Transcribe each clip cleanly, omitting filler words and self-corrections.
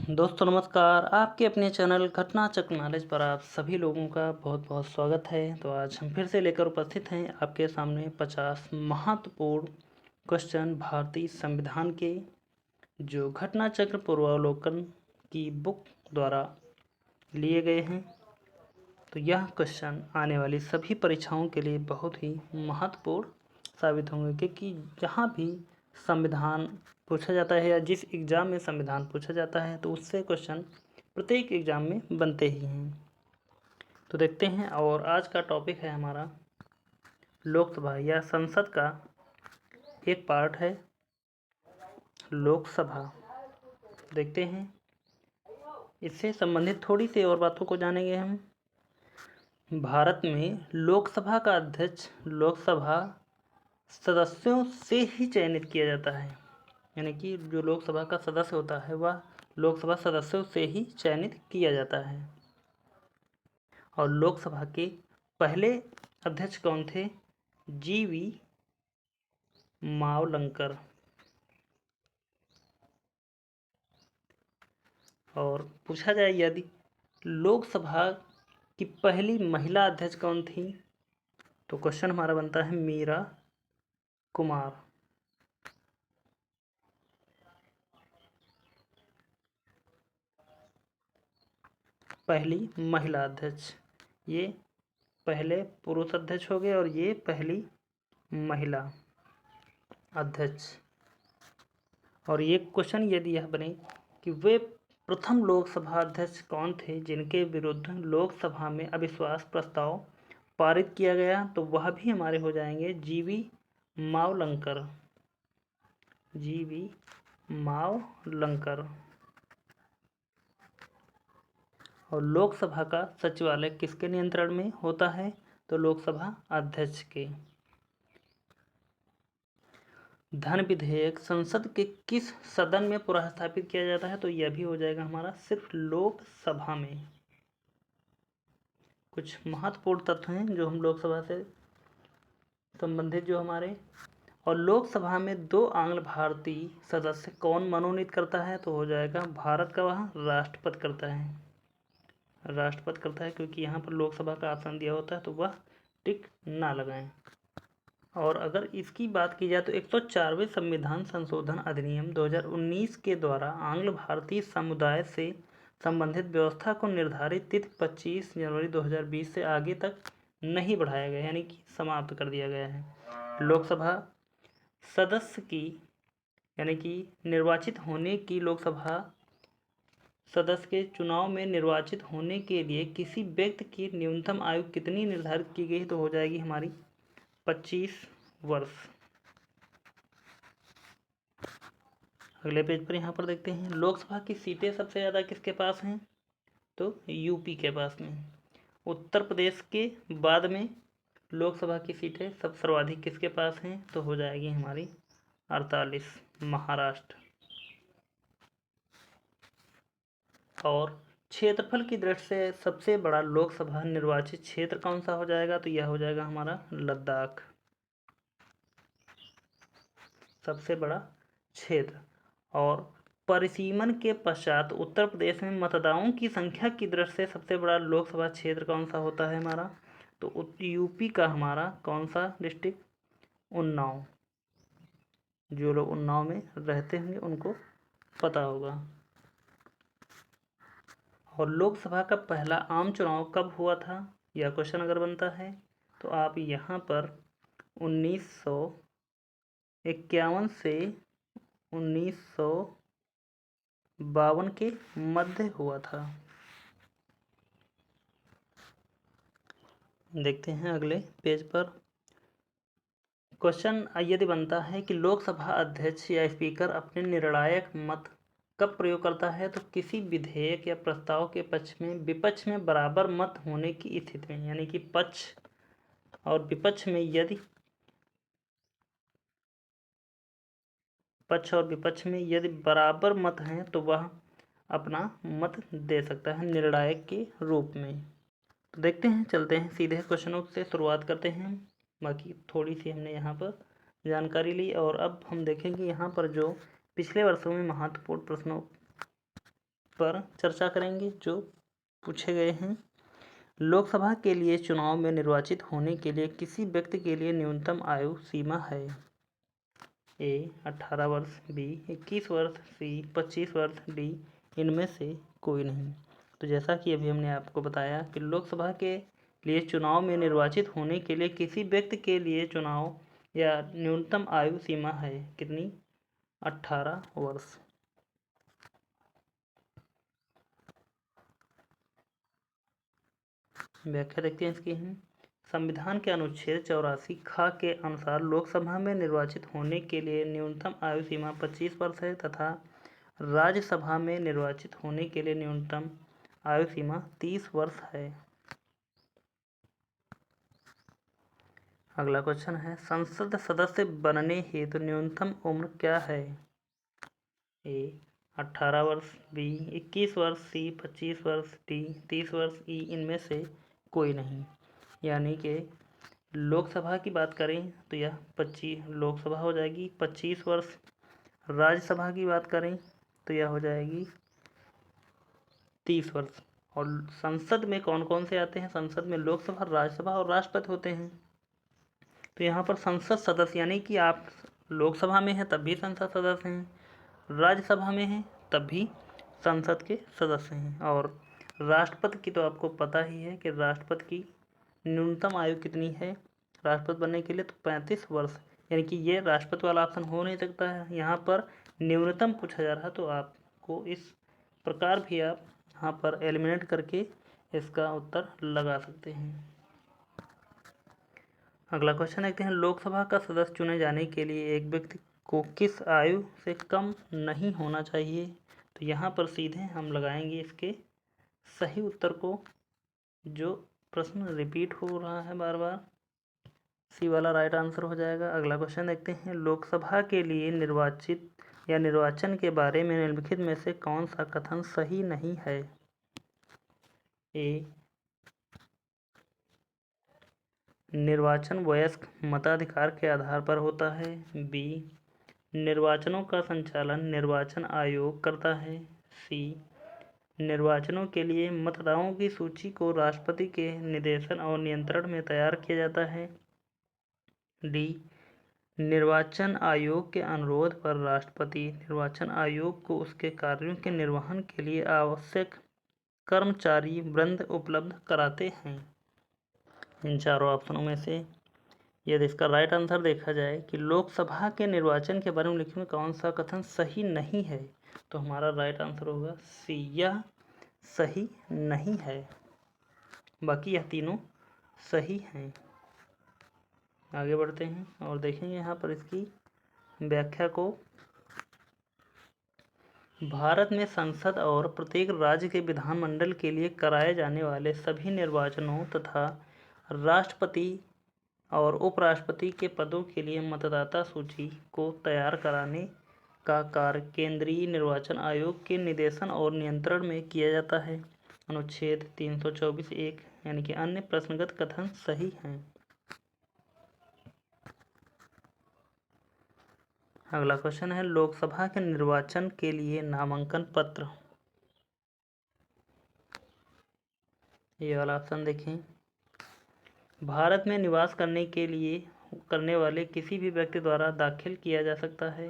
दोस्तों नमस्कार। आपके अपने चैनल घटना चक्र नॉलेज पर आप सभी लोगों का बहुत बहुत स्वागत है। तो आज हम फिर से लेकर उपस्थित हैं आपके सामने 50 महत्वपूर्ण क्वेश्चन भारतीय संविधान के, जो घटना चक्र पूर्वावलोकन की बुक द्वारा लिए गए हैं। तो यह क्वेश्चन आने वाली सभी परीक्षाओं के लिए बहुत ही महत्वपूर्ण साबित होंगे, क्योंकि जहाँ भी संविधान पूछा जाता है या जिस एग्ज़ाम में संविधान पूछा जाता है तो उससे क्वेश्चन प्रत्येक एग्ज़ाम में बनते ही हैं। तो देखते हैं, और आज का टॉपिक है हमारा लोकसभा या संसद का एक पार्ट है लोकसभा। देखते हैं, इससे संबंधित थोड़ी सी और बातों को जानेंगे हम। भारत में लोकसभा का अध्यक्ष लोकसभा सदस्यों से ही चयनित किया जाता है, यानी कि जो लोकसभा का सदस्य होता है वह लोकसभा सदस्यों से ही चयनित किया जाता है। और लोकसभा के पहले अध्यक्ष कौन थे? जीवी मावलंकर। और पूछा जाए यदि लोकसभा की पहली महिला अध्यक्ष कौन थी, तो क्वेश्चन हमारा बनता है मीरा कुमार। पहली महिला अध्यक्ष, ये पहले पुरुष अध्यक्ष हो गए और ये पहली महिला अध्यक्ष। और ये क्वेश्चन यदि यह बने कि वे प्रथम लोकसभा अध्यक्ष कौन थे जिनके विरुद्ध लोकसभा में अविश्वास प्रस्ताव पारित किया गया, तो वह भी हमारे हो जाएंगे जीवी मावलंकर। जीवी मावलंकर। और लोकसभा का सचिवालय किसके नियंत्रण में होता है? तो लोकसभा अध्यक्ष के। धन विधेयक संसद के किस सदन में पुनर्स्थापित किया जाता है? तो यह भी हो जाएगा हमारा सिर्फ लोकसभा में। कुछ महत्वपूर्ण तथ्य हैं जो हम लोकसभा से संबंधित जो हमारे। और लोकसभा में 2 आंग्ल भारतीय सदस्य कौन मनोनीत करता है? तो हो जाएगा भारत का वह राष्ट्रपति करता है। राष्ट्रपति करता है, क्योंकि यहाँ पर लोकसभा का आसन दिया होता है, तो वह टिक ना लगाएं। और अगर इसकी बात की जाए तो 104वें संविधान संशोधन अधिनियम 2019 के द्वारा आंग्ल भारतीय समुदाय से संबंधित व्यवस्था को निर्धारित तिथि 25 जनवरी 2020 से आगे तक नहीं बढ़ाया गया, यानी कि समाप्त कर दिया गया है। लोकसभा सदस्य की, यानी कि निर्वाचित होने की, लोकसभा सदस्य के चुनाव में निर्वाचित होने के लिए किसी व्यक्ति की न्यूनतम आयु कितनी निर्धारित की गई? तो हो जाएगी हमारी 25 वर्ष। अगले पेज पर यहाँ पर देखते हैं, लोकसभा की सीटें सबसे ज़्यादा किसके पास हैं? तो यूपी के पास में। उत्तर प्रदेश के बाद में लोकसभा की सीटें सब सर्वाधिक किसके पास हैं? तो हो जाएगी हमारी 48, महाराष्ट्र। और क्षेत्रफल की दृष्टि से सबसे बड़ा लोकसभा निर्वाचित क्षेत्र कौन सा हो जाएगा? तो यह हो जाएगा हमारा लद्दाख, सबसे बड़ा क्षेत्र। और परिसीमन के पश्चात उत्तर प्रदेश में मतदाताओं की संख्या की दृष्टि से सबसे बड़ा लोकसभा क्षेत्र कौन सा होता है हमारा? तो यूपी का हमारा कौन सा डिस्ट्रिक्ट? उन्नाव। जो लोग उन्नाव में रहते होंगे उनको पता होगा। और लोकसभा का पहला आम चुनाव कब हुआ था? यह क्वेश्चन अगर बनता है तो आप यहाँ पर 1951 से 1952 के मध्य हुआ था। देखते हैं अगले पेज पर, क्वेश्चन यदि बनता है कि लोकसभा अध्यक्ष या स्पीकर अपने निर्णायक मत कब प्रयोग करता है? तो किसी विधेयक या प्रस्ताव के पक्ष में विपक्ष में बराबर मत होने की स्थिति में, यानी कि पक्ष और विपक्ष में यदि बराबर मत हैं तो वह अपना मत दे सकता है निर्णायक के रूप में। तो देखते हैं, चलते हैं सीधे क्वेश्चनों से शुरुआत करते हैं। बाकी थोड़ी सी हमने यहाँ पर जानकारी ली, और अब हम देखेंगे यहाँ पर जो पिछले वर्षों में महत्वपूर्ण प्रश्नों पर चर्चा करेंगे जो पूछे गए हैं। लोकसभा के लिए चुनाव में निर्वाचित होने के लिए किसी व्यक्ति के लिए न्यूनतम आयु सीमा है। ए 18 वर्ष, बी 21 वर्ष, सी 25 वर्ष, डी इनमें से कोई नहीं। तो जैसा कि अभी हमने आपको बताया कि लोकसभा के लिए चुनाव में निर्वाचित होने के लिए किसी व्यक्ति के लिए चुनाव या न्यूनतम आयु सीमा है कितनी? 18 वर्ष। व्याख्या देखते हैं इसकी हैं। संविधान के अनुच्छेद 84 ख के अनुसार लोकसभा में निर्वाचित होने के लिए न्यूनतम आयु सीमा 25 वर्ष है तथा राज्यसभा में निर्वाचित होने के लिए न्यूनतम आयु सीमा 30 वर्ष है। अगला क्वेश्चन है, संसद सदस्य बनने हेतु न्यूनतम उम्र क्या है? ए 18 वर्ष, बी 21 वर्ष, सी 25 वर्ष, डी 30 वर्ष, ई इनमें से कोई नहीं। यानी कि लोकसभा की बात करें तो यह 25 लोकसभा हो जाएगी 25 वर्ष। राज्यसभा की बात करें तो यह हो जाएगी 30 वर्ष। और संसद में कौन कौन से आते हैं? संसद में लोकसभा, राज्यसभा और राष्ट्रपति होते हैं। तो यहाँ पर संसद सदस्य यानी कि आप लोकसभा में हैं तब भी संसद सदस्य हैं, राज्यसभा में हैं तब भी संसद के सदस्य हैं। और राष्ट्रपति की तो आपको पता ही है कि राष्ट्रपति की न्यूनतम आयु कितनी है राष्ट्रपति बनने के लिए? तो 35 वर्ष। यानी कि ये राष्ट्रपति वाला ऑप्शन हो नहीं सकता है। यहाँ पर न्यूनतम पूछा जा रहा है तो आपको इस प्रकार भी आप यहाँ पर एलिमिनेट करके इसका उत्तर लगा सकते हैं। अगला क्वेश्चन देखते हैं, लोकसभा का सदस्य चुने जाने के लिए एक व्यक्ति को किस आयु से कम नहीं होना चाहिए? तो यहाँ पर सीधे हम लगाएंगे इसके सही उत्तर को, जो प्रश्न रिपीट हो रहा है बार बार, सी वाला राइट आंसर हो जाएगा। अगला क्वेश्चन देखते हैं, लोकसभा के लिए निर्वाचित या निर्वाचन के बारे में निम्नलिखित में से कौन सा कथन सही नहीं है? ए निर्वाचन वयस्क मताधिकार के आधार पर होता है, बी निर्वाचनों का संचालन निर्वाचन आयोग करता है, सी निर्वाचनों के लिए मतदाताओं की सूची को राष्ट्रपति के निर्देशन और नियंत्रण में तैयार किया जाता है, डी निर्वाचन आयोग के अनुरोध पर राष्ट्रपति निर्वाचन आयोग को उसके कार्यों के निर्वहन के लिए आवश्यक कर्मचारी वृंद उपलब्ध कराते हैं। इन चारों ऑप्शनों में से यदि इसका राइट आंसर देखा जाए कि लोकसभा के निर्वाचन के बारे में लिखने में कौन सा कथन सही नहीं है, तो हमारा राइट आंसर होगा सी, यह सही नहीं है। बाकी यह तीनों सही हैं। आगे बढ़ते हैं और देखेंगे यहाँ पर इसकी व्याख्या को। भारत में संसद और प्रत्येक राज्य के विधानमंडल के लिए कराए जाने वाले सभी निर्वाचनों तथा राष्ट्रपति और उपराष्ट्रपति के पदों के लिए मतदाता सूची को तैयार कराने का कार्य केंद्रीय निर्वाचन आयोग के निर्देशन और नियंत्रण में किया जाता है। अनुच्छेद 324(1) यानी कि अन्य प्रश्नगत कथन सही हैं। अगला क्वेश्चन है, लोकसभा के निर्वाचन के लिए नामांकन पत्र। ये वाला ऑप्शन देखें, भारत में निवास करने वाले किसी भी व्यक्ति द्वारा दाखिल किया जा सकता है।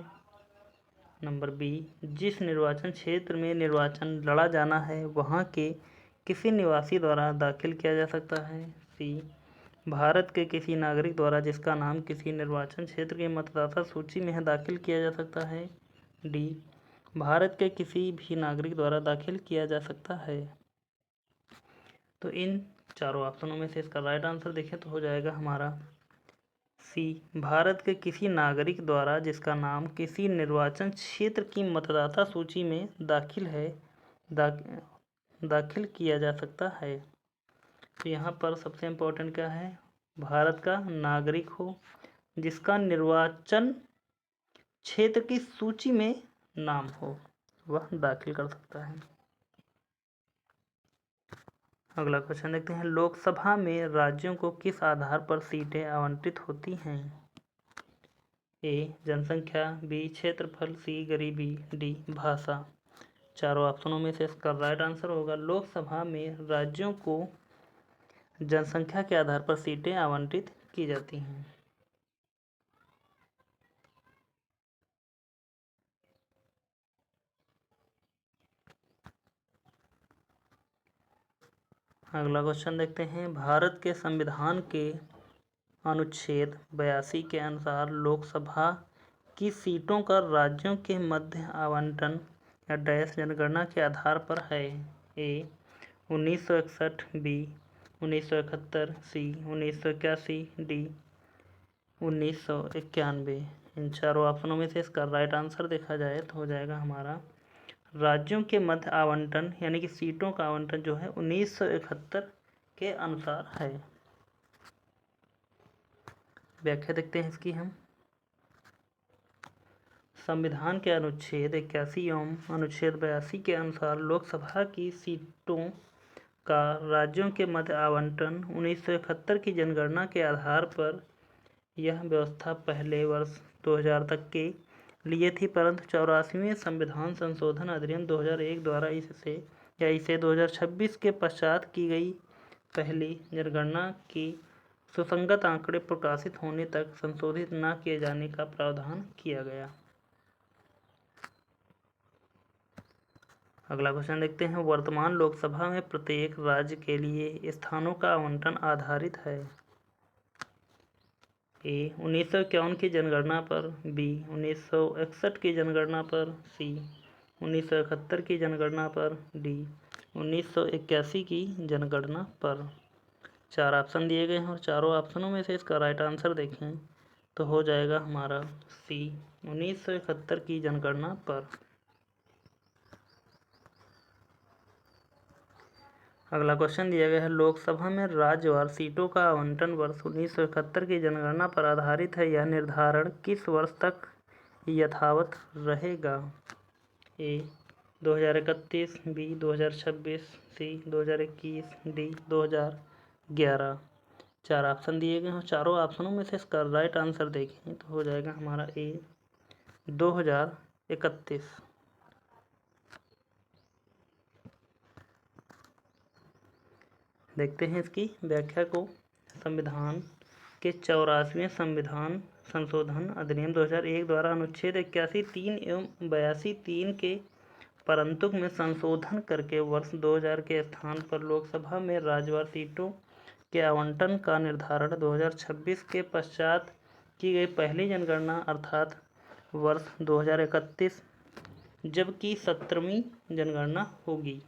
नंबर बी, जिस निर्वाचन क्षेत्र में निर्वाचन लड़ा जाना है वहाँ के किसी निवासी द्वारा दाखिल किया जा सकता है। सी, भारत के किसी नागरिक द्वारा जिसका नाम किसी निर्वाचन क्षेत्र के मतदाता सूची में है दाखिल किया जा सकता है। डी, भारत के किसी भी नागरिक द्वारा दाखिल किया जा सकता है। तो इन चारों ऑप्शनों में से इसका राइट आंसर देखें तो हो जाएगा हमारा सी, भारत के किसी नागरिक द्वारा जिसका नाम किसी निर्वाचन क्षेत्र की मतदाता सूची में दाखिल किया जा सकता है। तो यहाँ पर सबसे इम्पोर्टेंट क्या है, भारत का नागरिक हो जिसका निर्वाचन क्षेत्र की सूची में नाम हो, वह दाखिल कर सकता है। अगला क्वेश्चन देखते हैं, लोकसभा में राज्यों को किस आधार पर सीटें आवंटित होती हैं? ए जनसंख्या, बी क्षेत्रफल, सी गरीबी, डी भाषा। चारों ऑप्शनों में से इसका राइट आंसर होगा लोकसभा में राज्यों को जनसंख्या के आधार पर सीटें आवंटित की जाती हैं। अगला क्वेश्चन देखते हैं। भारत के संविधान के अनुच्छेद 82 के अनुसार लोकसभा की सीटों का राज्यों के मध्य आवंटन या डैश जनगणना के आधार पर है। ए 1961, बी 1971, सी 1981, डी 1991। इन चारों ऑप्शनों में से इसका राइट आंसर देखा जाए तो हो जाएगा हमारा राज्यों के मध्य आवंटन यानी कि सीटों का आवंटन जो है 1971 के अनुसार है। व्याख्या देखते हैं इसकी हम। संविधान के अनुच्छेद 81 एवं अनुच्छेद 82 के अनुसार लोकसभा की सीटों का राज्यों के मध्य आवंटन 1971 की जनगणना के आधार पर यह व्यवस्था पहले वर्ष 2000 तक के लिए थी, परंतु 84वें संविधान संशोधन अधिनियम 2001 द्वारा इसे 2026 के पश्चात की गई पहली जनगणना की सुसंगत आंकड़े प्रकाशित होने तक संशोधित न किए जाने का प्रावधान किया गया। अगला क्वेश्चन देखते हैं। वर्तमान लोकसभा में प्रत्येक राज्य के लिए स्थानों का आवंटन आधारित है। ए 1951 की जनगणना पर, बी 1961 की जनगणना पर, सी 1971 की जनगणना पर, डी 1981 की जनगणना पर। चार ऑप्शन दिए गए हैं और चारों ऑप्शनों में से इसका राइट आंसर देखें तो हो जाएगा हमारा सी 1971 की जनगणना पर। अगला क्वेश्चन दिया गया है। लोकसभा में राज्यवार सीटों का आवंटन वर्ष 1971 की जनगणना पर आधारित है। यह निर्धारण किस वर्ष तक यथावत रहेगा? ए 2031, बी 2026, सी 2021, डी 2011। चार ऑप्शन दिए गए हैं। चारों ऑप्शनों में से इसका राइट आंसर देखें तो हो जाएगा हमारा ए 2031। देखते हैं इसकी व्याख्या को। संविधान के 84वें संविधान संशोधन अधिनियम 2001 द्वारा अनुच्छेद 81 3 एवं 82 3 के परंतुक में संशोधन करके वर्ष 2000 के स्थान पर लोकसभा में राज्यवार सीटों के आवंटन का निर्धारण 2026 के पश्चात की गई पहली जनगणना अर्थात वर्ष 2031 जबकि 17वीं जनगणना होगी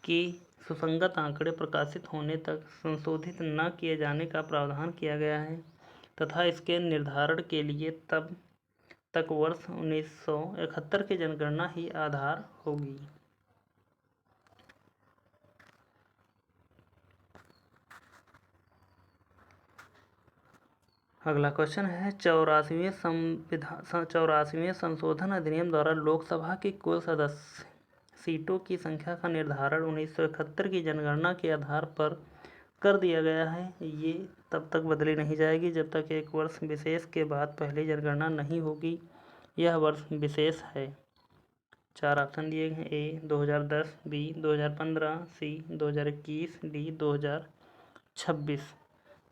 कि सुसंगत आंकड़े प्रकाशित होने तक संशोधित न किए जाने का प्रावधान किया गया है तथा इसके निर्धारण के लिए तब तक वर्ष 1971 की जनगणना ही आधार होगी। अगला क्वेश्चन है। 84वें संशोधन अधिनियम द्वारा लोकसभा की कुल सदस्य सीटों की संख्या का निर्धारण 1971 की जनगणना के आधार पर कर दिया गया है। ये तब तक बदली नहीं जाएगी जब तक एक वर्ष विशेष के बाद पहली जनगणना नहीं होगी। यह वर्ष विशेष है। चार ऑप्शन दिए गए। ए 2010, बी 2015, सी 2021, डी 2026।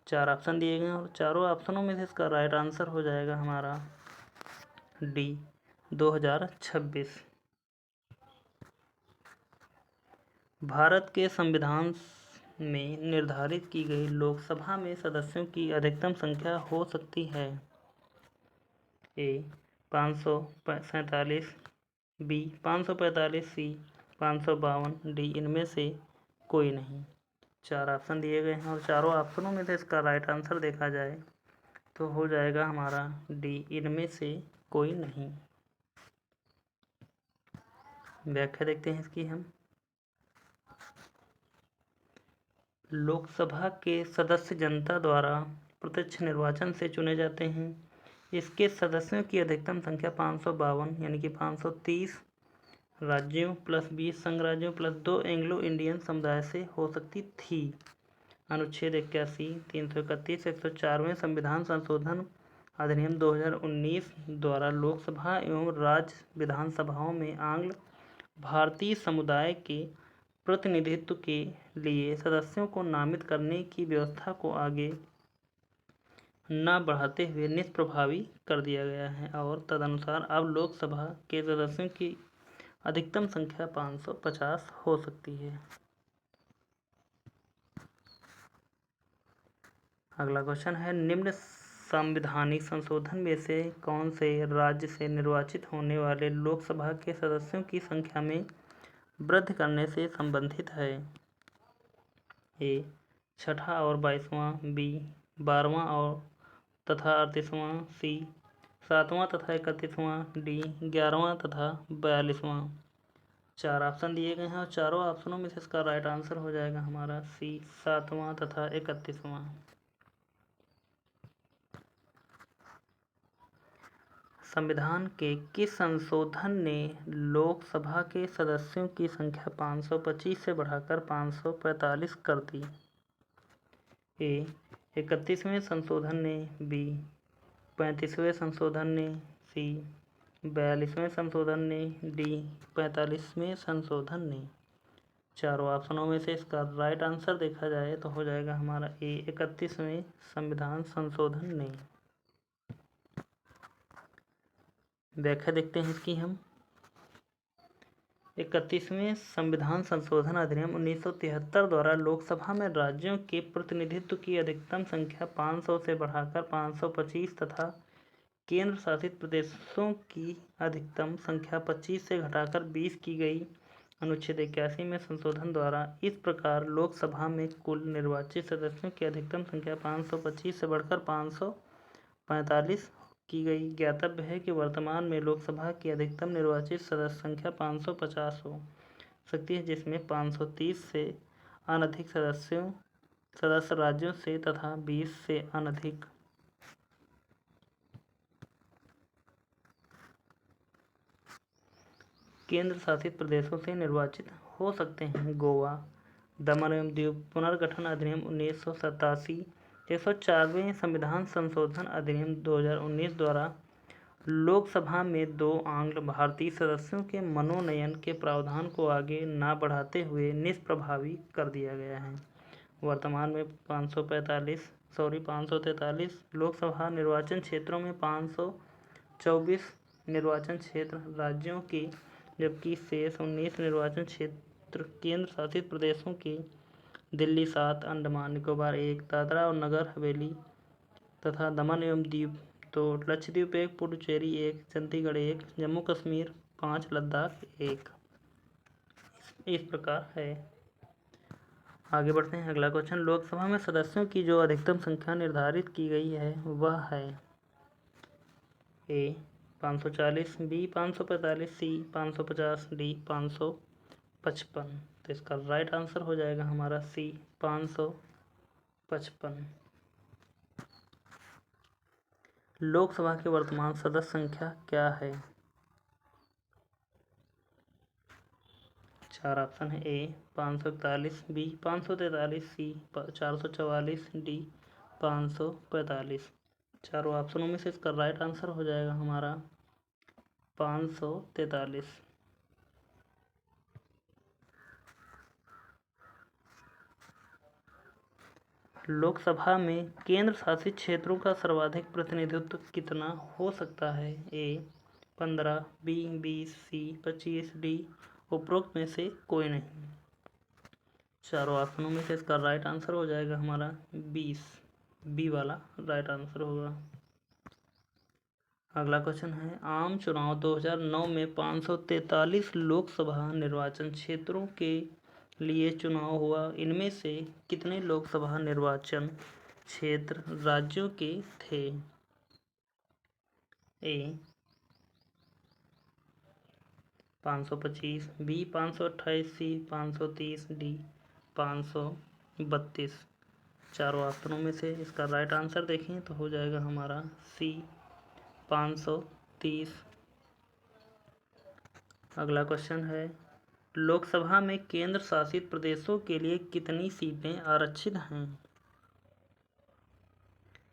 चार ऑप्शन दिए गए और चारों ऑप्शनों में से इसका राइट आंसर हो जाएगा हमारा डी 2026। भारत के संविधान में निर्धारित की गई लोकसभा में सदस्यों की अधिकतम संख्या हो सकती है। ए 547, बी 545, सी 552, डी इनमें से कोई नहीं। चार ऑप्शन दिए गए हैं और चारों ऑप्शनों में से इसका राइट आंसर देखा जाए तो हो जाएगा हमारा डी इनमें से कोई नहीं। व्याख्या देखते हैं इसकी हम। लोकसभा के सदस्य जनता द्वारा प्रत्यक्ष निर्वाचन से चुने जाते हैं। इसके सदस्यों की अधिकतम संख्या 552 यानी कि 530 राज्यों प्लस 20 संघ राज्यों प्लस 2 एंग्लो इंडियन समुदाय से हो सकती थी। अनुच्छेद 81, 331, 104वें संविधान संशोधन अधिनियम 2019 द्वारा लोकसभा एवं राज्य विधानसभाओं में आंग्ल भारतीय समुदाय के प्रतिनिधित्व के लिए सदस्यों को नामित करने की व्यवस्था को आगे न बढ़ाते हुए निष्प्रभावी कर दिया गया है और तदनुसार अब लोकसभा के सदस्यों की अधिकतम संख्या 550 हो सकती है। अगला क्वेश्चन है, निम्न संवैधानिक संशोधन में से कौन से राज्य से निर्वाचित होने वाले लोकसभा के सदस्यों की संख्या में वृद्धि करने से संबंधित है? ए, छठा और 22वां, बी, 12वां और तथा 38वां, सी, 7वां तथा 31वां, डी, 11वां तथा 42वां। 4 ऑप्शन दिए गए हैं और चारों ऑप्शनों में से इसका राइट आंसर हो जाएगा हमारा सी, 7वां तथा 31वां। संविधान के किस संशोधन ने लोकसभा के सदस्यों की संख्या 525 से बढ़ाकर 545 कर दी? ए, 31वें संशोधन ने, बी, 35वें संशोधन ने, सी, 42वें संशोधन ने, डी, 45वें संशोधन ने। चारों ऑप्शनों में से इसका राइट आंसर देखा जाए तो हो जाएगा हमारा ए, 31वें संविधान संशोधन ने। व्याख्या देखते हैं इसकी हम। 31वें संविधान संशोधन अधिनियम 1973 द्वारा लोकसभा में राज्यों के प्रतिनिधित्व की अधिकतम संख्या 500 से बढ़ाकर 525 तथा केंद्र शासित प्रदेशों की अधिकतम संख्या 25 से घटाकर 20 की गई। अनुच्छेद 81 में संशोधन द्वारा इस प्रकार लोकसभा में कुल निर्वाचित सदस्यों की अधिकतम संख्या 525 से बढ़कर 545 की गई। ज्ञातव्य है कि वर्तमान में लोकसभा की अधिकतम निर्वाचित सदस्य संख्या 550 हो सकती है, जिसमें 530 से अनधिक सदस्य राज्यों से तथा 20 से अनधिक केंद्र शासित प्रदेशों से निर्वाचित हो सकते हैं। गोवा, दमन एवं दीव पुनर्गठन अधिनियम 1987, 104वें संविधान संशोधन अधिनियम 2019 द्वारा लोकसभा में 2 आंग्ल भारतीय सदस्यों के मनोनयन के प्रावधान को आगे न बढ़ाते हुए निष्प्रभावी कर दिया गया है। वर्तमान में 543 लोकसभा निर्वाचन क्षेत्रों में 524 निर्वाचन क्षेत्र राज्यों के, जबकि शेष 19 निर्वाचन क्षेत्र केंद्र शासित प्रदेशों के दिल्ली 7, अंडमान निकोबार 1, दादरा और नगर हवेली तथा दमन एवं दीव 2, लक्षद्वीप 1, पुडुचेरी 1, चंडीगढ़ 1, जम्मू कश्मीर 5, लद्दाख 1। इस प्रकार है। आगे बढ़ते हैं। अगला क्वेश्चन, लोकसभा में सदस्यों की जो अधिकतम संख्या निर्धारित की गई है वह है ए, 540, बी, 545, सी, 550, डी, 555। तो इसका राइट आंसर हो जाएगा हमारा सी, 555। लोकसभा की वर्तमान सदस्य संख्या क्या है? 4 ऑप्शन है। ए, 541, बी, 543, सी, 444, डी, 545। चारों ऑप्शनों में से इसका राइट आंसर हो जाएगा हमारा 543। लोकसभा में केंद्र शासित क्षेत्रों का सर्वाधिक प्रतिनिधित्व कितना हो सकता है? ए, 15, बी, 20, सी, 25, डी, उपरोक्त में से कोई नहीं। चारों ऑप्शनों में से इसका राइट आंसर हो जाएगा हमारा 20, बी वाला राइट आंसर होगा। अगला क्वेश्चन है, आम चुनाव 2009 में 543 लोकसभा निर्वाचन क्षेत्रों के लिए चुनाव हुआ। इनमें से कितने लोकसभा निर्वाचन क्षेत्र राज्यों के थे? ए, 525, बी, 528, सी, 530, डी, 532। चारों ऑप्शनों में से इसका राइट आंसर देखें तो हो जाएगा हमारा सी, 530। अगला क्वेश्चन है, लोकसभा में केंद्र शासित प्रदेशों के लिए कितनी सीटें आरक्षित हैं?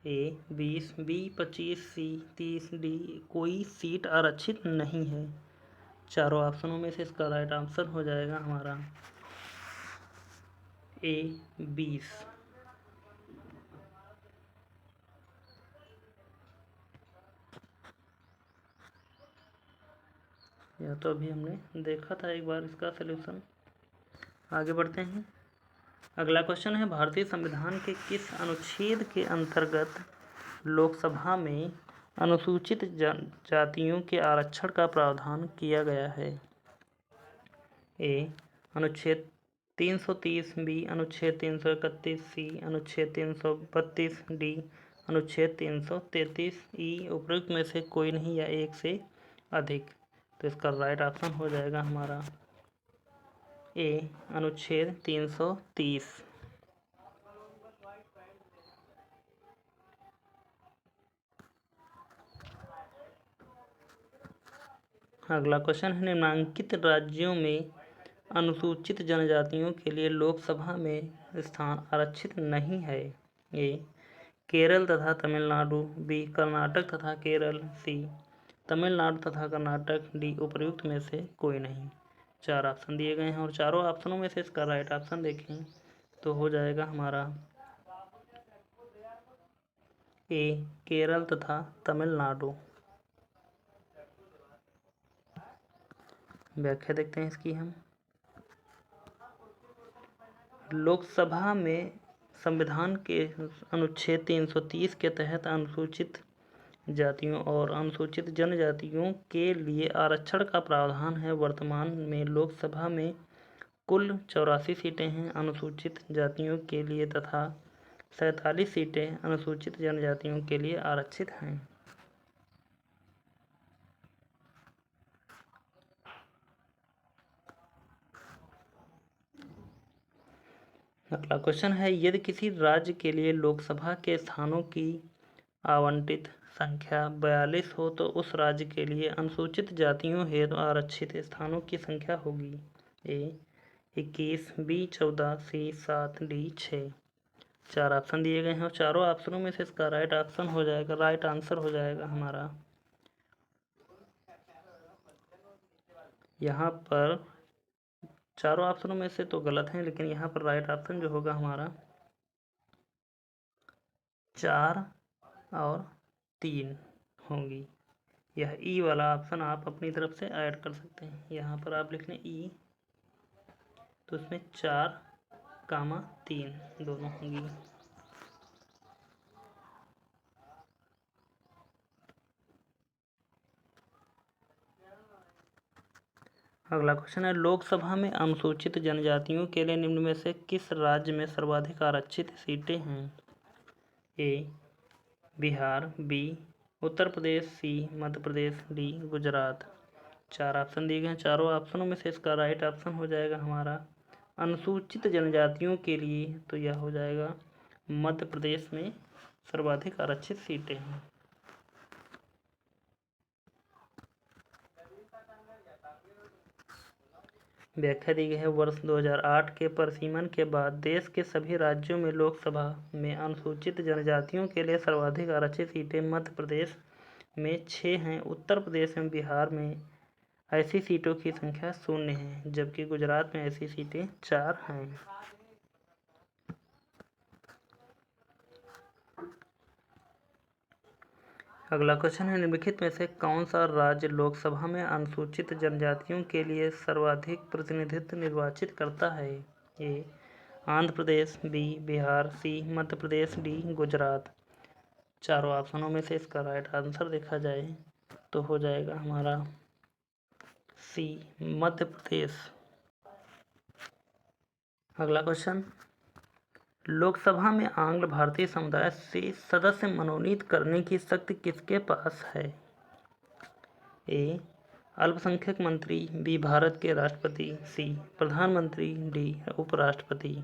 ए 20, बी 25, सी 30, डी कोई सीट आरक्षित नहीं है। चारों ऑप्शनों में से इसका राइट आंसर हो जाएगा हमारा ए 20। यह तो अभी हमने देखा था एक बार इसका सलूशन। आगे बढ़ते हैं। अगला क्वेश्चन है, भारतीय संविधान के किस अनुच्छेद के अंतर्गत लोकसभा में अनुसूचित जातियों के आरक्षण का प्रावधान किया गया है? ए अनुच्छेद 330, बी अनुच्छेद 331, सी अनुच्छेद 332, डी अनुच्छेद 333, ई उपरोक्त में से कोई नहीं या एक से अधिक। तो इसका राइट ऑप्शन हो जाएगा हमारा ए अनुच्छेद 330। अगला क्वेश्चन है, निम्नलिखित राज्यों में अनुसूचित जनजातियों के लिए लोकसभा में स्थान आरक्षित नहीं है? ए केरल तथा तमिलनाडु, बी कर्नाटक तथा केरल, सी तमिलनाडु तथा कर्नाटक, डी उपर्युक्त में से कोई नहीं। 4 ऑप्शन दिए गए हैं और चारों ऑप्शनों में से इसका राइट ऑप्शन देखें तो हो जाएगा हमारा ए केरल तथा तमिलनाडु। व्याख्या देखते हैं इसकी हम। लोकसभा में संविधान के अनुच्छेद 330 के तहत अनुसूचित जातियों और अनुसूचित जनजातियों के लिए आरक्षण का प्रावधान है। वर्तमान में लोकसभा में कुल 84 सीटें हैं अनुसूचित जातियों के लिए तथा 47 सीटें अनुसूचित जनजातियों के लिए आरक्षित हैं। अगला क्वेश्चन है, यदि किसी राज्य के लिए लोकसभा के स्थानों की आवंटित संख्या 42 हो तो उस राज्य के लिए अनुसूचित जातियों हेतु आरक्षित स्थानों की संख्या होगी? ए 21, बी 14, सी 7, डी 6। 4 ऑप्शन दिए गए हैं और चारों ऑप्शनों में से इसका राइट ऑप्शन हो जाएगा, राइट आंसर हो जाएगा हमारा यहाँ पर। चारों ऑप्शनों में से तो गलत हैं, लेकिन यहाँ पर राइट ऑप्शन जो होगा हमारा 4 और 3 होंगी। यह ई वाला ऑप्शन आप अपनी तरफ से ऐड कर सकते हैं। यहाँ पर आप लिख लें ई, तो इसमें 4, 3 दोनों होंगी। अगला क्वेश्चन है, लोकसभा में अनुसूचित जनजातियों के लिए निम्न में से किस राज्य में सर्वाधिक आरक्षित सीटें हैं? ए बिहार, बी उत्तर प्रदेश, सी मध्य प्रदेश, डी गुजरात। 4 ऑप्शन दिए गए हैं। चारों ऑप्शनों में से इसका राइट ऑप्शन हो जाएगा हमारा अनुसूचित जनजातियों के लिए, तो यह हो जाएगा मध्य प्रदेश में सर्वाधिक आरक्षित सीटें हैं। व्याख्या दी गई है, वर्ष 2008 के परिसीमन के बाद देश के सभी राज्यों में लोकसभा में अनुसूचित जनजातियों के लिए सर्वाधिक आरक्षित सीटें मध्य प्रदेश में 6 हैं। उत्तर प्रदेश में बिहार में ऐसी सीटों की संख्या 0 है, जबकि गुजरात में ऐसी सीटें 4 हैं। अगला क्वेश्चन है, निम्नलिखित में से कौन सा राज्य लोकसभा में अनुसूचित जनजातियों के लिए सर्वाधिक प्रतिनिधित्व निर्वाचित करता है? ए आंध्र प्रदेश, बी बिहार, सी मध्य प्रदेश, डी गुजरात। 4 ऑप्शनों में से इसका राइट आंसर देखा जाए तो हो जाएगा हमारा सी मध्य प्रदेश। अगला क्वेश्चन, लोकसभा में आंग्ल भारतीय समुदाय से सदस्य मनोनीत करने की शक्ति किसके पास है? ए अल्पसंख्यक मंत्री, बी भारत के राष्ट्रपति, सी प्रधानमंत्री, डी उपराष्ट्रपति।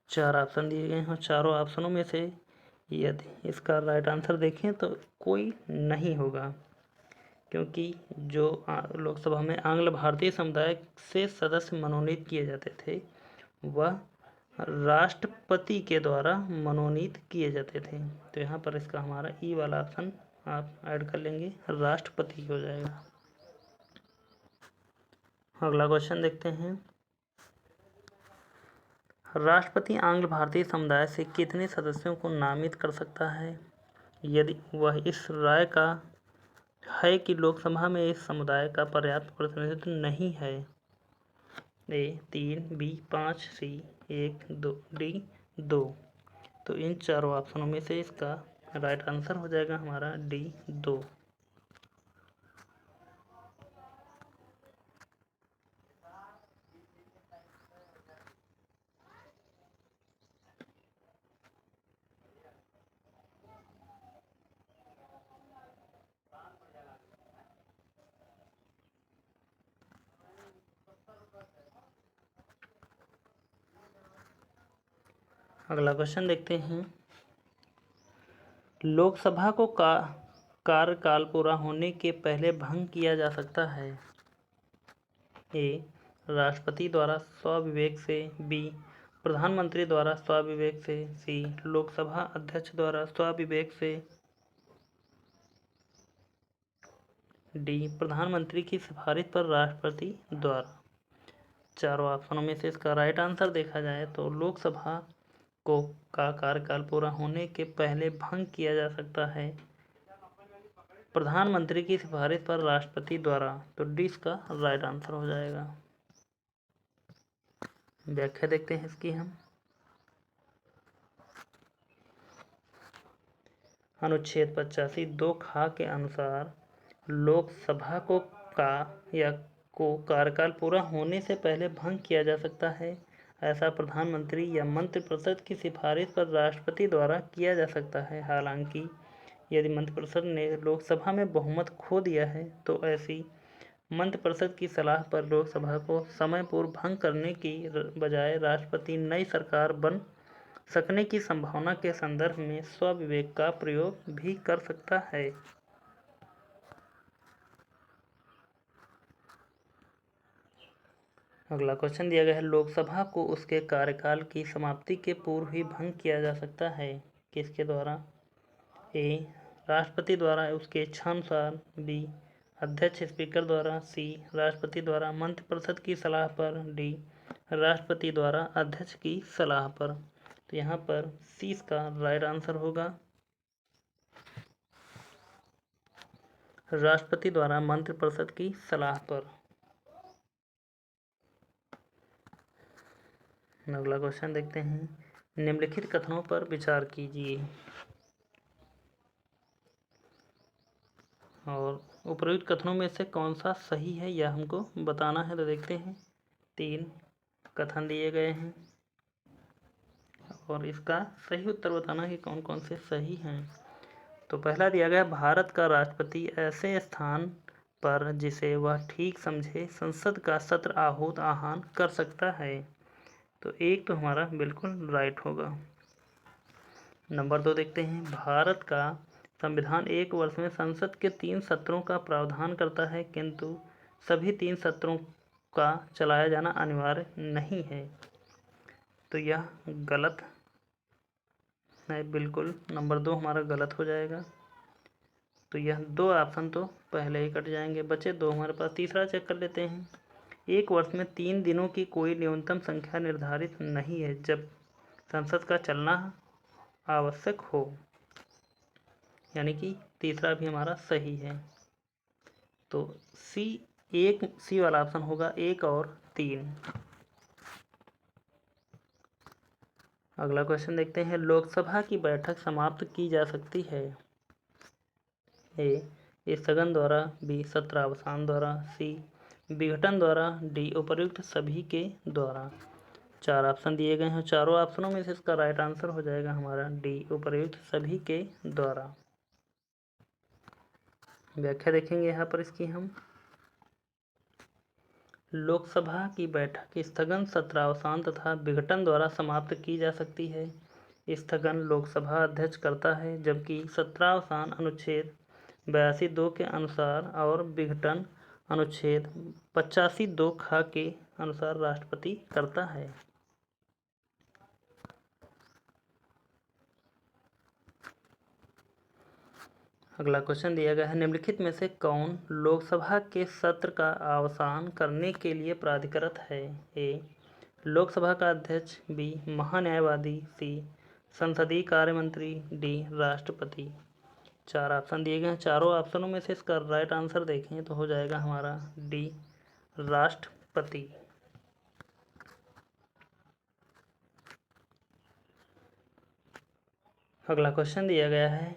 4 ऑप्शन दिए गए हैं। चारों ऑप्शनों में से यदि इसका राइट आंसर देखें तो कोई नहीं होगा, क्योंकि जो लोकसभा में आंग्ल भारतीय समुदाय से सदस्य मनोनीत किए जाते थे वह राष्ट्रपति के द्वारा मनोनीत किए जाते थे। तो यहाँ पर इसका हमारा ई वाला ऑप्शन आप ऐड कर लेंगे, राष्ट्रपति हो जाएगा। अगला क्वेश्चन देखते हैं। राष्ट्रपति आंग्ल भारतीय समुदाय से कितने सदस्यों को नामित कर सकता है यदि वह इस राय का है कि लोकसभा में इस समुदाय का पर्याप्त प्रतिनिधित्व नहीं है? ए 3, बी 5, सी 1, 2, डी 2। तो इन चारों ऑप्शनों में से इसका राइट आंसर हो जाएगा हमारा डी 2। अगला क्वेश्चन देखते हैं। लोकसभा को कार्यकाल पूरा होने के पहले भंग किया जा सकता है? ए राष्ट्रपति द्वारा स्वविवेक से, बी प्रधानमंत्री द्वारा स्वविवेक से, सी लोकसभा अध्यक्ष द्वारा स्वविवेक से, डी प्रधानमंत्री की सिफारिश पर राष्ट्रपति द्वारा। चारों ऑप्शनों में से इसका राइट आंसर देखा जाए तो लोकसभा को का कार्यकाल पूरा होने के पहले भंग किया जा सकता है प्रधानमंत्री की सिफारिश पर राष्ट्रपति द्वारा। तो डी इसका राइट आंसर हो जाएगा। व्याख्या देखते हैं इसकी हम। अनुच्छेद 85 2 खा के अनुसार लोकसभा को कार्यकाल पूरा होने से पहले भंग किया जा सकता है। ऐसा प्रधानमंत्री या मंत्रिपरिषद की सिफारिश पर राष्ट्रपति द्वारा किया जा सकता है। हालांकि यदि मंत्रिपरिषद ने लोकसभा में बहुमत खो दिया है तो ऐसी मंत्रिपरिषद की सलाह पर लोकसभा को समय पूर्व भंग करने की बजाय राष्ट्रपति नई सरकार बन सकने की संभावना के संदर्भ में स्वविवेक का प्रयोग भी कर सकता है। अगला क्वेश्चन दिया गया है। लोकसभा को उसके कार्यकाल की समाप्ति के पूर्व ही भंग किया जा सकता है। किसके द्वारा? ए राष्ट्रपति द्वारा उसके इच्छानुसार, बी अध्यक्ष स्पीकर द्वारा, सी राष्ट्रपति द्वारा मंत्रिपरिषद की सलाह पर, डी राष्ट्रपति द्वारा अध्यक्ष की सलाह पर। तो यहाँ पर सी इसका राइट आंसर होगा, राष्ट्रपति द्वारा मंत्रिपरिषद की सलाह पर। अगला क्वेश्चन देखते हैं। निम्नलिखित कथनों पर विचार कीजिए और उपरोक्त कथनों में से कौन सा सही है यह हमको बताना है। तो देखते हैं। 3 कथन दिए गए हैं और इसका सही उत्तर बताना कि कौन कौन से सही हैं। तो पहला दिया गया, भारत का राष्ट्रपति ऐसे स्थान पर जिसे वह ठीक समझे संसद का सत्र आहूत कर सकता है। तो एक तो हमारा बिल्कुल राइट होगा। नंबर 2 देखते हैं। भारत का संविधान 1 वर्ष में संसद के 3 सत्रों का प्रावधान करता है, किंतु सभी 3 सत्रों का चलाया जाना अनिवार्य नहीं है। तो यह गलत है, बिल्कुल नंबर 2 हमारा गलत हो जाएगा। तो यह 2 ऑप्शन तो पहले ही कट जाएंगे, बचे 2 हमारे पास। तीसरा चेक कर लेते हैं। 1 वर्ष में 3 दिनों की कोई न्यूनतम संख्या निर्धारित नहीं है जब संसद का चलना आवश्यक हो, यानी कि तीसरा भी हमारा सही है। तो सी वाला ऑप्शन होगा 1 और 3। अगला क्वेश्चन देखते हैं। लोकसभा की बैठक समाप्त की जा सकती है। ए स्थगन द्वारा, बी सत्रावसान द्वारा, सी विघटन द्वारा, डी उपर्युक्त सभी के द्वारा। 4 ऑप्शन दिए गए हैं। चारों ऑप्शनों में से इसका राइट आंसर हो जाएगा हमारा डी उपर्युक्त सभी के द्वारा। व्याख्या देखेंगे यहाँ पर इसकी हम। लोकसभा की बैठक स्थगन, सत्रावसान तथा विघटन द्वारा समाप्त की जा सकती है। स्थगन लोकसभा अध्यक्ष करता है, जबकि सत्रावसान अनुच्छेद 82(2) के अनुसार और विघटन अनुच्छेद 85(2) ख के अनुसार राष्ट्रपति करता है। अगला क्वेश्चन दिया गया है, निम्नलिखित में से कौन लोकसभा के सत्र का अवसान करने के लिए प्राधिकृत है? ए, लोकसभा का अध्यक्ष, बी, महान्यायवादी, सी, संसदीय कार्य मंत्री, डी, राष्ट्रपति। 4 ऑप्शन दिए गए हैं। चारों ऑप्शनों में से इसका राइट आंसर देखें तो हो जाएगा हमारा डी, राष्ट्रपति। अगला क्वेश्चन दिया गया है,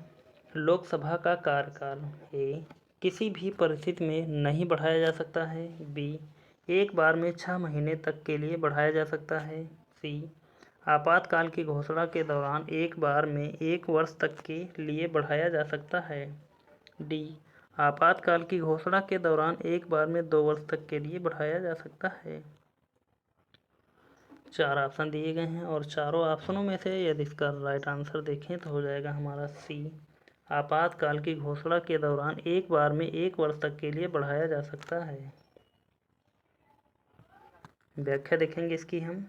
लोकसभा का कार्यकाल ए, किसी भी परिस्थिति में नहीं बढ़ाया जा सकता है, बी, एक बार में 6 महीने तक के लिए बढ़ाया जा सकता है, सी, आपातकाल की घोषणा के दौरान एक बार में 1 वर्ष तक के लिए बढ़ाया जा सकता है, डी, आपातकाल की घोषणा के दौरान एक बार में 2 वर्ष तक के लिए बढ़ाया जा सकता है। 4 ऑप्शन दिए गए हैं और चारों ऑप्शनों में से यदि इसका राइट आंसर देखें तो हो जाएगा हमारा सी, आपातकाल की घोषणा के दौरान एक बार में 1 वर्ष तक के लिए बढ़ाया जा सकता है। व्याख्या देखेंगे इसकी हम।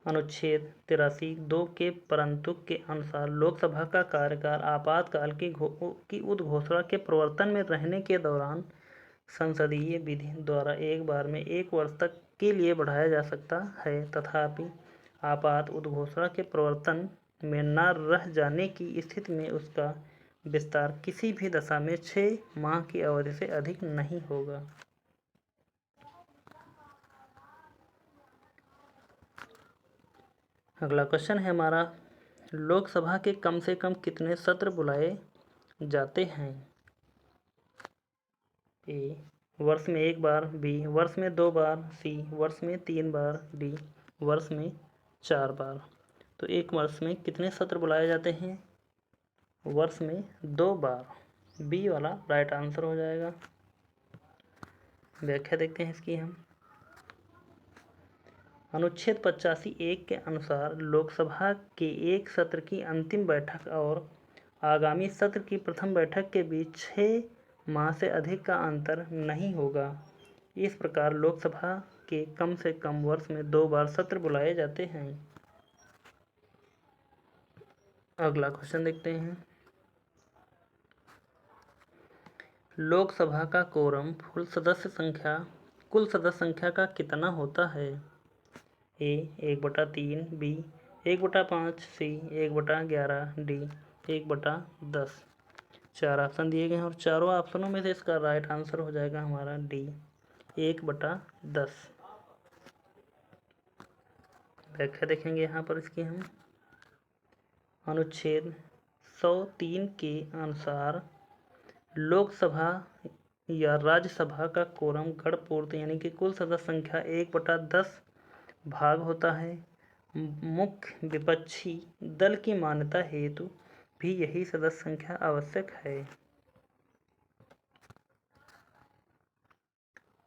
अनुच्छेद 83(2) के परंतु के अनुसार लोकसभा का कार्यकाल आपातकाल की उद्घोषणा के प्रवर्तन में रहने के दौरान संसदीय विधि द्वारा एक बार में 1 वर्ष तक के लिए बढ़ाया जा सकता है, तथापि आपात उद्घोषणा के प्रवर्तन में न रह जाने की स्थिति में उसका विस्तार किसी भी दशा में 6 माह की अवधि से अधिक नहीं होगा। अगला क्वेश्चन है हमारा, लोकसभा के कम से कम कितने सत्र बुलाए जाते हैं? ए, वर्ष में 1 बार, बी, वर्ष में 2 बार, सी, वर्ष में 3 बार, डी, वर्ष में 4 बार। तो एक वर्ष में कितने सत्र बुलाए जाते हैं? वर्ष में 2 बार। बी वाला राइट आंसर हो जाएगा। व्याख्या देखते हैं इसकी हम। अनुच्छेद 85(1) के अनुसार लोकसभा के एक सत्र की अंतिम बैठक और आगामी सत्र की प्रथम बैठक के बीच 6 माह से अधिक का अंतर नहीं होगा। इस प्रकार लोकसभा के कम से कम वर्ष में 2 बार सत्र बुलाए जाते हैं। अगला क्वेश्चन देखते हैं, लोकसभा का कोरम कुल सदस्य संख्या का कितना होता है? ए, 1/3, बी, 1/5, सी, 1/11, डी, 1/10। 4 ऑप्शन दिए गए हैं और चारों ऑप्शनों में से इसका राइट आंसर हो जाएगा हमारा डी, 1/10। व्याख्या देखेंगे यहाँ पर इसकी हम। अनुच्छेद 103 के अनुसार लोकसभा या राज्यसभा का कोरम गणपूर्ति यानी कि कुल सदस्य संख्या 1/10 भाग होता है। मुख्य विपक्षी दल की मान्यता हेतु भी यही सदस्य संख्या आवश्यक है।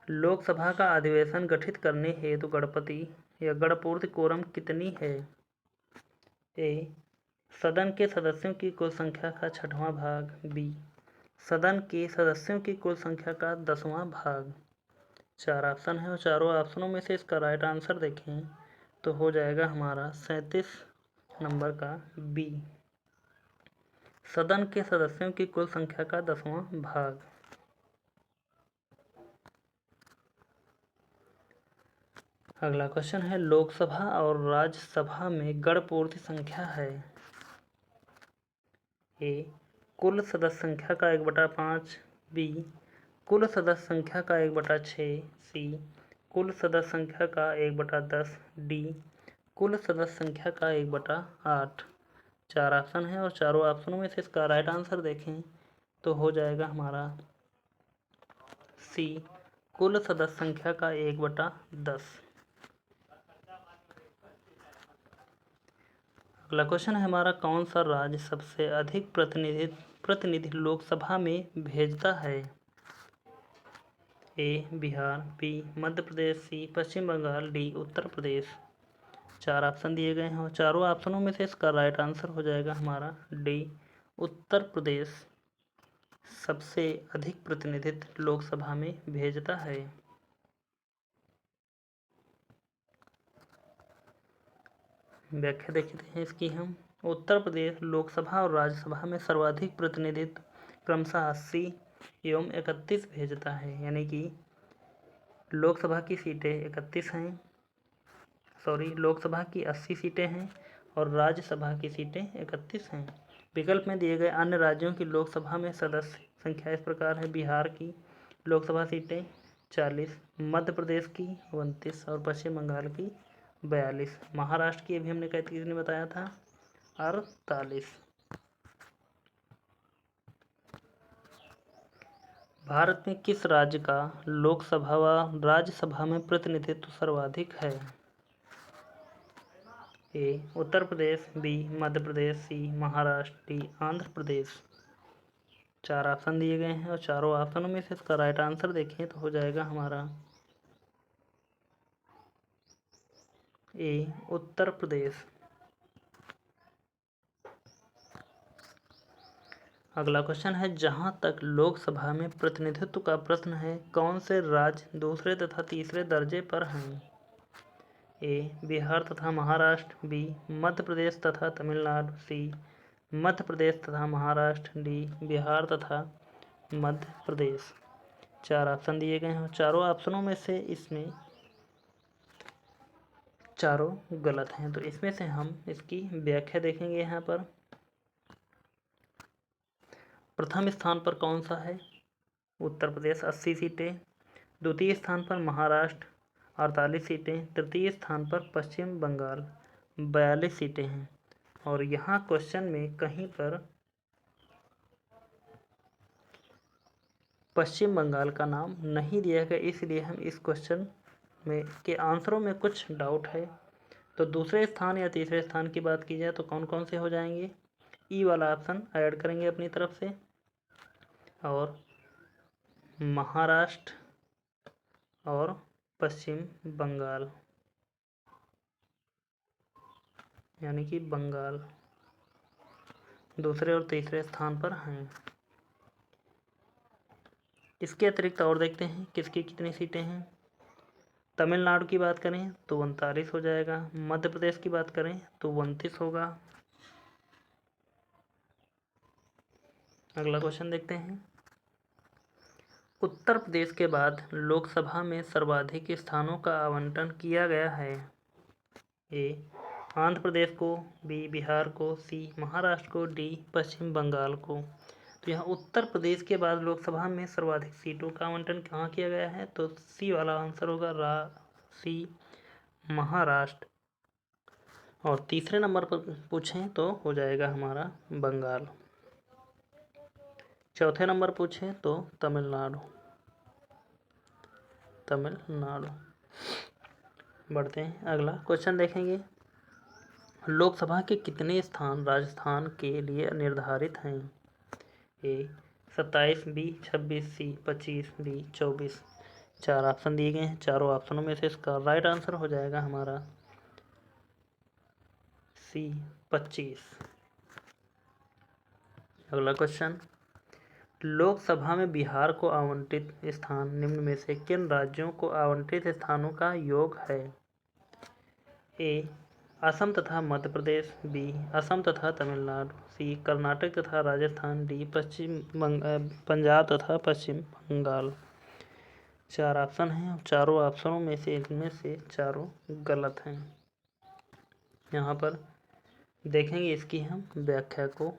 लोकसभा का अधिवेशन गठित करने हेतु गणपति या गणपूर्ति कोरम कितनी है? ए, सदन के सदस्यों की कुल संख्या का 6वां भाग, बी, सदन के सदस्यों की कुल संख्या का 10वां भाग। 4 ऑप्शन है और चारों ऑप्शनों में से इसका राइट आंसर देखें तो हो जाएगा हमारा 37 नंबर का बी, सदन के सदस्यों की कुल संख्या का 10वां भाग। अगला क्वेश्चन है, लोकसभा और राज्यसभा में गणपूर्ति संख्या है? ए, कुल सदस्य संख्या का 1/5, बी, कुल सदस्य संख्या का 1/6, सी, कुल सदस्य संख्या का 1/10, डी, कुल सदस्य संख्या का 1/8। 4 ऑप्शन है और चारों ऑप्शनों में से इसका राइट आंसर देखें तो हो जाएगा हमारा सी, कुल सदस्य संख्या का 1/10। अगला क्वेश्चन है हमारा, कौन सा राज्य सबसे अधिक प्रतिनिधि लोकसभा में भेजता है? ए, बिहार, बी, मध्य प्रदेश, सी, पश्चिम बंगाल, डी, उत्तर प्रदेश। 4 ऑप्शन दिए गए हैं और चारों ऑप्शनों में से इसका राइट आंसर हो जाएगा हमारा डी, उत्तर प्रदेश सबसे अधिक प्रतिनिधित्व लोकसभा में भेजता है। व्याख्या देखते हैं इसकी हम। उत्तर प्रदेश लोकसभा और राज्यसभा में सर्वाधिक प्रतिनिधित्व क्रमशः 80 एवं 31 भेजता है, यानी कि लोकसभा की सीटें 31 हैं, लोकसभा की 80 सीटें हैं और राज्यसभा की सीटें 31 हैं। विकल्प में दिए गए अन्य राज्यों की लोकसभा में सदस्य संख्या इस प्रकार है। बिहार की लोकसभा सीटें 40, मध्य प्रदेश की 29 और पश्चिम बंगाल की 42। महाराष्ट्र की अभी हमने कितनी बताया था, 48। भारत में किस राज्य का लोकसभा व राज्यसभा में प्रतिनिधित्व सर्वाधिक है? ए उत्तर प्रदेश, बी मध्य प्रदेश, सी महाराष्ट्र, डी आंध्र प्रदेश। 4 ऑप्शन दिए गए हैं और चारों ऑप्शनों में से इसका राइट आंसर देखें तो हो जाएगा हमारा ए उत्तर प्रदेश। अगला क्वेश्चन है, जहां तक लोकसभा में प्रतिनिधित्व का प्रश्न है, कौन से राज्य दूसरे तथा तीसरे दर्जे पर हैं? ए बिहार तथा महाराष्ट्र, बी मध्य प्रदेश तथा तमिलनाडु, सी मध्य प्रदेश तथा महाराष्ट्र, डी बिहार तथा मध्य प्रदेश। 4 ऑप्शन दिए गए हैं। चारों ऑप्शनों में से इसमें चारों गलत हैं, तो इसमें से हम इसकी व्याख्या देखेंगे। यहाँ पर प्रथम स्थान पर कौन सा है? उत्तर प्रदेश 80 सीटें, द्वितीय स्थान पर महाराष्ट्र 48 सीटें, तृतीय स्थान पर पश्चिम बंगाल 42 सीटें हैं। और यहाँ क्वेश्चन में कहीं पर पश्चिम बंगाल का नाम नहीं दिया गया, इसलिए हम इस क्वेश्चन में के आंसरों में कुछ डाउट है। तो दूसरे स्थान या तीसरे स्थान की बात की जाए तो कौन कौन से हो जाएंगे? ई वाला ऑप्शन ऐड करेंगे अपनी तरफ से, और महाराष्ट्र और पश्चिम बंगाल, यानी कि बंगाल दूसरे और तीसरे स्थान पर हैं। इसके अतिरिक्त और देखते हैं किसकी कितनी सीटें हैं। तमिलनाडु की बात करें तो 39 हो जाएगा, मध्य प्रदेश की बात करें तो 29 होगा। अगला क्वेश्चन देखते हैं, उत्तर प्रदेश के बाद लोकसभा में सर्वाधिक स्थानों का आवंटन किया गया है। ए आंध्र प्रदेश को, बी बिहार को, सी महाराष्ट्र को, डी पश्चिम बंगाल को। तो यहाँ उत्तर प्रदेश के बाद लोकसभा में सर्वाधिक सीटों का आवंटन कहाँ किया गया है? तो सी वाला आंसर होगा सी महाराष्ट्र। और तीसरे नंबर पर पूछें तो हो जाएगा हमारा बंगाल। चौथे नंबर पूछें तो तमिलनाडु। बढ़ते हैं, अगला क्वेश्चन देखेंगे, लोकसभा के कितने स्थान राजस्थान के लिए निर्धारित हैं? ए 27, बी 26, सी 25, डी 24। 4 ऑप्शन दिए गए हैं। चारों ऑप्शनों में से इसका राइट आंसर हो जाएगा हमारा सी 25। अगला क्वेश्चन, लोकसभा में बिहार को आवंटित स्थान निम्न में से किन राज्यों को आवंटित स्थानों का योग है? ए असम तथा मध्य प्रदेश, बी असम तथा तमिलनाडु, सी कर्नाटक तथा राजस्थान, डी पंजाब तथा पश्चिम बंगाल। 4 ऑप्शन हैं और चारों ऑप्शनों में से इनमें से चारों गलत हैं। यहाँ पर देखेंगे इसकी हम व्याख्या को।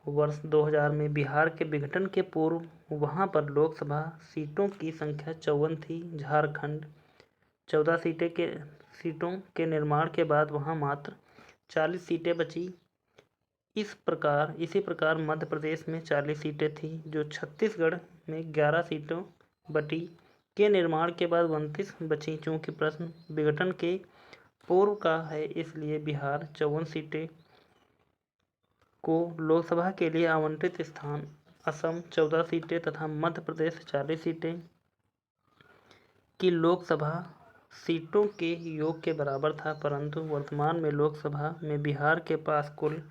वर्ष 2000 में बिहार के विघटन के पूर्व वहाँ पर लोकसभा सीटों की संख्या 54 थी। झारखंड 14 सीटों के निर्माण के बाद वहाँ मात्र 40 सीटें बची। इसी प्रकार मध्य प्रदेश में 40 सीटें थी, जो छत्तीसगढ़ में 11 सीटों बटी के निर्माण के बाद 29 बची। चूँकि प्रश्न विघटन के पूर्व का है, इसलिए बिहार 54 सीटें को लोकसभा के लिए आवंटित स्थान, असम 14 सीटें तथा मध्य प्रदेश 40 सीटें की लोकसभा सीटों के योग के बराबर था। परंतु वर्तमान में लोकसभा में बिहार के पास कुल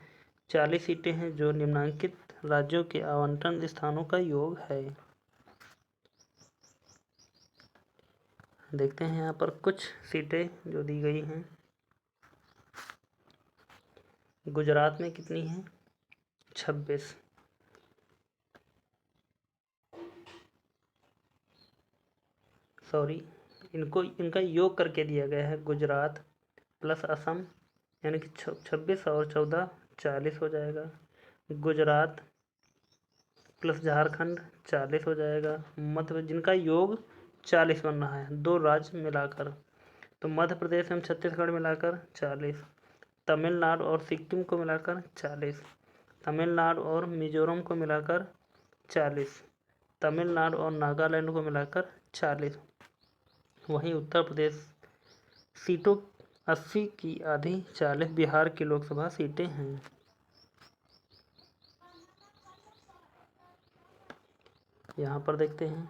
40 सीटें हैं, जो निम्नलिखित राज्यों के आवंटन स्थानों का योग है। देखते हैं यहाँ पर कुछ सीटें जो दी गई हैं। गुजरात में कितनी हैं? 26। सॉरी, इनका योग करके दिया गया है। गुजरात प्लस असम यानी कि 26 और 14 40 हो जाएगा। गुजरात प्लस झारखंड 40 हो जाएगा। मध्य जिनका योग 40 बन रहा है, 2 राज्य मिलाकर, तो मध्य प्रदेश एवं छत्तीसगढ़ मिलाकर 40, तमिलनाडु और सिक्किम को मिलाकर 40, तमिलनाडु और मिजोरम को मिलाकर 40, तमिलनाडु और नागालैंड को मिलाकर 40। वहीं उत्तर प्रदेश सीटों 80 की आधी 40 बिहार की लोकसभा सीटें हैं। यहाँ पर देखते हैं,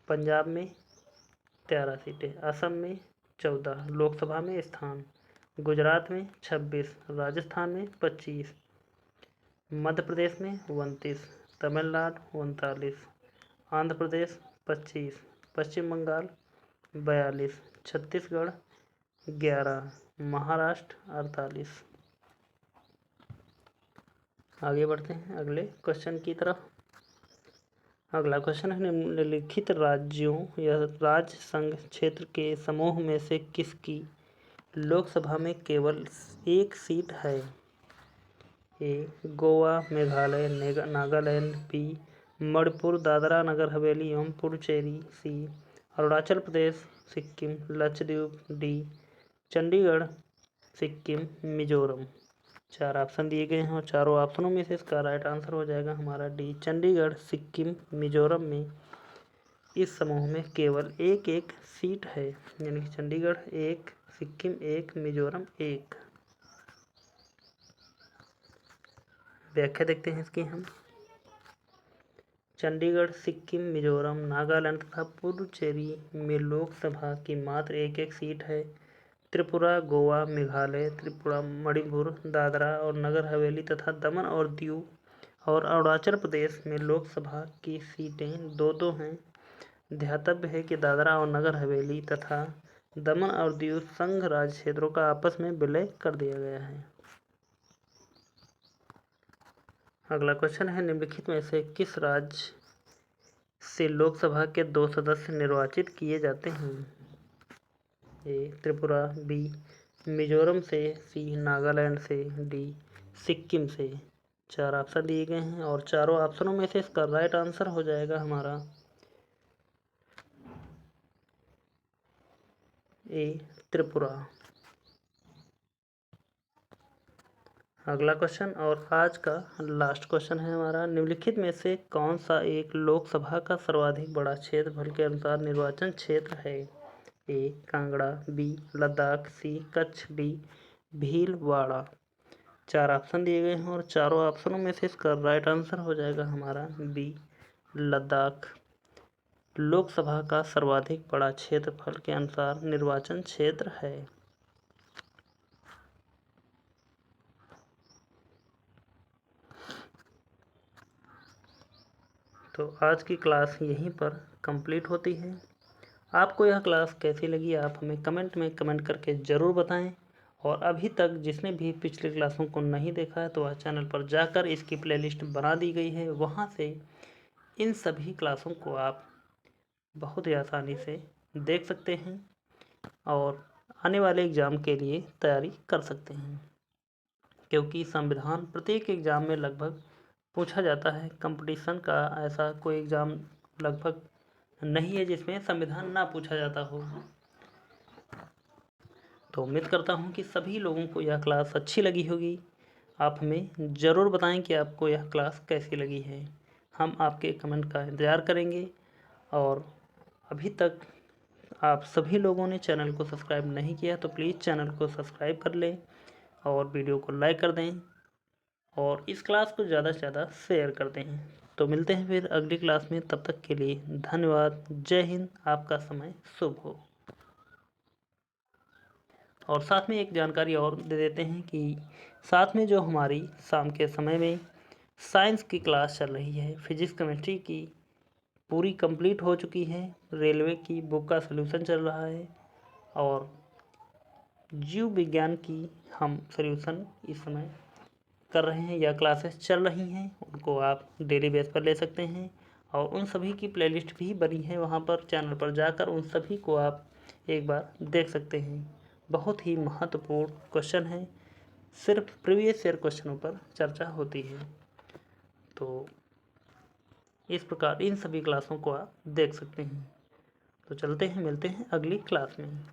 पंजाब में 13 सीटें, असम में 14 लोकसभा में स्थान, गुजरात में 26, राजस्थान में 25, मध्य प्रदेश में 29, तमिलनाडु 39, आंध्र प्रदेश 25, पश्चिम बंगाल 42, छत्तीसगढ़ 11, महाराष्ट्र 48। आगे बढ़ते हैं अगले क्वेश्चन की तरफ। अगला क्वेश्चन है, निम्नलिखित राज्यों या राज्य संघ क्षेत्र के समूह में से किसकी लोकसभा में केवल एक सीट है? ए गोवा, मेघालय, नागालैंड, बी मणिपुर, दादरा नगर हवेली एवं पुडुचेरी, सी अरुणाचल प्रदेश, सिक्किम, लक्षद्वीप, डी चंडीगढ़, सिक्किम, मिजोरम। 4 ऑप्शन दिए गए हैं और चारों ऑप्शनों में से इसका राइट आंसर हो जाएगा हमारा डी चंडीगढ़, सिक्किम, मिजोरम में इस समूह में केवल एक एक सीट है, यानी कि चंडीगढ़ 1, सिक्किम 1, मिजोरम 1। व्याख्या देखते हैं इसकी हम। चंडीगढ़, सिक्किम, मिजोरम, नागालैंड तथा पुडुचेरी में लोकसभा की मात्र एक एक सीट है। त्रिपुरा, गोवा, मेघालय, त्रिपुरा, मणिपुर, दादरा और नगर हवेली तथा दमन और दीव और अरुणाचल प्रदेश में लोकसभा की सीटें 2-2 हैं। ध्यातव्य है कि दादरा और नगर हवेली तथा दमन और दीव संघ राज्य क्षेत्रों का आपस में विलय कर दिया गया है। अगला क्वेश्चन है, निम्नलिखित में से किस राज्य से लोकसभा के 2 सदस्य निर्वाचित किए जाते हैं? ए त्रिपुरा, बी मिजोरम से, सी नागालैंड से, डी सिक्किम से। 4 ऑप्शन दिए गए हैं और चारों ऑप्शनों में से इसका राइट आंसर हो जाएगा हमारा ए त्रिपुरा। अगला क्वेश्चन और आज का लास्ट क्वेश्चन है हमारा, निम्नलिखित में से कौन सा एक लोकसभा का सर्वाधिक बड़ा क्षेत्रफल के अनुसार निर्वाचन क्षेत्र है? ए कांगड़ा, बी लद्दाख, सी कच्छ, डी भीलवाड़ा। 4 ऑप्शन दिए गए हैं और चारों ऑप्शनों में से इसका राइट आंसर हो जाएगा हमारा बी लद्दाख। लोकसभा का सर्वाधिक बड़ा क्षेत्रफल के अनुसार निर्वाचन क्षेत्र है। तो आज की क्लास यहीं पर कंप्लीट होती है। आपको यह क्लास कैसी लगी आप हमें कमेंट में कमेंट करके ज़रूर बताएं। और अभी तक जिसने भी पिछली क्लासों को नहीं देखा है तो वह चैनल पर जाकर इसकी प्लेलिस्ट बना दी गई है, वहाँ से इन सभी क्लासों को आप बहुत ही आसानी से देख सकते हैं और आने वाले एग्ज़ाम के लिए तैयारी कर सकते हैं। क्योंकि संविधान प्रत्येक एग्ज़ाम में लगभग पूछा जाता है, कंपटीशन का ऐसा कोई एग्ज़ाम लगभग नहीं है जिसमें संविधान ना पूछा जाता हो। तो उम्मीद करता हूँ कि सभी लोगों को यह क्लास अच्छी लगी होगी। आप हमें ज़रूर बताएं कि आपको यह क्लास कैसी लगी है। हम आपके कमेंट का इंतज़ार करेंगे। और अभी तक आप सभी लोगों ने चैनल को सब्सक्राइब नहीं किया तो प्लीज़ चैनल को सब्सक्राइब कर लें और वीडियो को लाइक कर दें और इस क्लास को ज़्यादा से ज़्यादा शेयर कर दें। तो मिलते हैं फिर अगली क्लास में, तब तक के लिए धन्यवाद। जय हिंद। आपका समय शुभ हो। और साथ में एक जानकारी और दे देते हैं कि साथ में जो हमारी शाम के समय में साइंस की क्लास चल रही है, फिजिक्स केमिस्ट्री की, पूरी कंप्लीट हो चुकी है। रेलवे की बुक का सलूशन चल रहा है और जीव विज्ञान की हम सलूशन इस समय कर रहे हैं या क्लासेस चल रही हैं, उनको आप डेली बेस पर ले सकते हैं। और उन सभी की प्लेलिस्ट भी बनी है वहाँ पर, चैनल पर जाकर उन सभी को आप एक बार देख सकते हैं। बहुत ही महत्वपूर्ण क्वेश्चन है, सिर्फ प्रीवियस ईयर क्वेश्चनों पर चर्चा होती है। तो इस प्रकार इन सभी क्लासों को आप देख सकते हैं। तो चलते हैं, मिलते हैं अगली क्लास में।